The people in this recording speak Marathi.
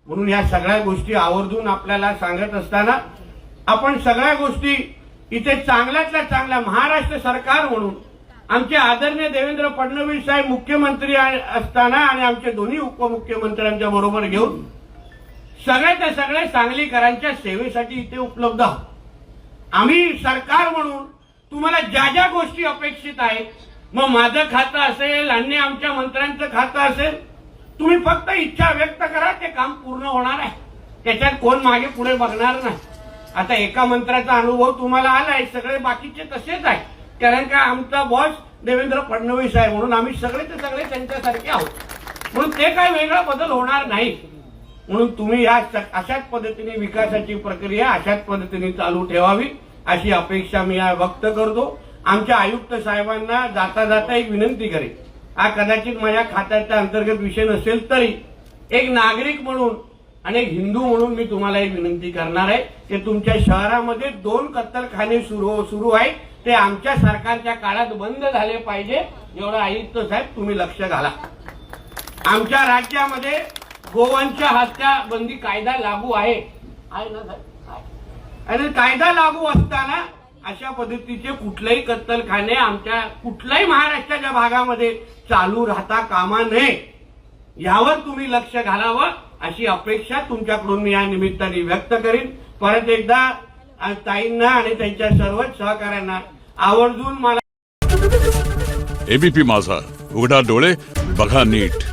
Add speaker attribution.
Speaker 1: म्हणून या सगळ्या गोष्टी आवर्जून आपल्याला सांगत असताना आपण सगळ्या गोष्टी इथे चांगल्यातल्या चांगल्या महाराष्ट्र सरकार म्हणून आमचे आदरणीय देवेंद्र फडणवीस साहेब मुख्यमंत्री असताना आणि आमचे दोन्ही उपमुख्यमंत्र्यांच्या बरोबर घेऊन सगळ्याच्या सगळ्या सांगलीकरांच्या सेवेसाठी इथे उपलब्ध आहोत. आम्ही सरकार म्हणून तुम्हाला ज्या ज्या गोष्टी अपेक्षित आहेत, मग माझं खातं असेल, अन्य आमच्या मंत्र्यांचं खातं असेल, तुम्ही फक्त इच्छा व्यक्त करा, ते काम पूर्ण होणार आहे. त्याच्यात कोण मागे पुढे बघणार नाही. आता एका मंत्र्याचा अनुभव तुम्हाला आलाय, सगळे बाकीचे तसेच आहे. कारण का आमचा बॉस देवेंद्र फडणवीस आहे म्हणून आम्ही सगळेचे सगळे त्यांच्यासारखे आहोत, म्हणून ते काय वेगळा बदल होणार नाही. म्हणून तुम्ही या अशाच पद्धतीने विकासाची प्रक्रिया अशाच पद्धतीने चालू ठेवावी अशी अपेक्षा मी व्यक्त करतो. आमच्या आयुक्त साहेबांना जाता जाता एक विनंती करेन. हा कदाचित माझ्या खात्याच्या अंतर्गत विषय नसेल तरी एक नागरिक म्हणून आणि एक हिंदू म्हणून मी तुम्हाला एक विनंती करणार आहे की तुमच्या शहरामध्ये 2 कत्तलखाने सुरू आहेत, ते आमच्या सरकारच्या काळात बंद झाले पाहिजे एवढं आयुक्त साहेब तुम्ही लक्ष घाला. आमच्या राज्यामध्ये गोवंश हत्या बंदी कायदा लागू आहे ना साहेब? आणि कायदा लागू असताना अशा पद्धतीचे कुठलेही कत्तलखाने आमच्या कुठल्याही महाराष्ट्राच्या भागामध्ये चालू राहता कामा नये, यावर तुम्ही लक्ष घालावं अशी अपेक्षा तुमच्याकडून मी या निमित्ताने व्यक्त करीन. परत एकदा ताईंना आणि त्यांच्या सर्व सहकाऱ्यांना आवर्जून मला
Speaker 2: एबीपी माझा, उघडा डोळे बघा नीट.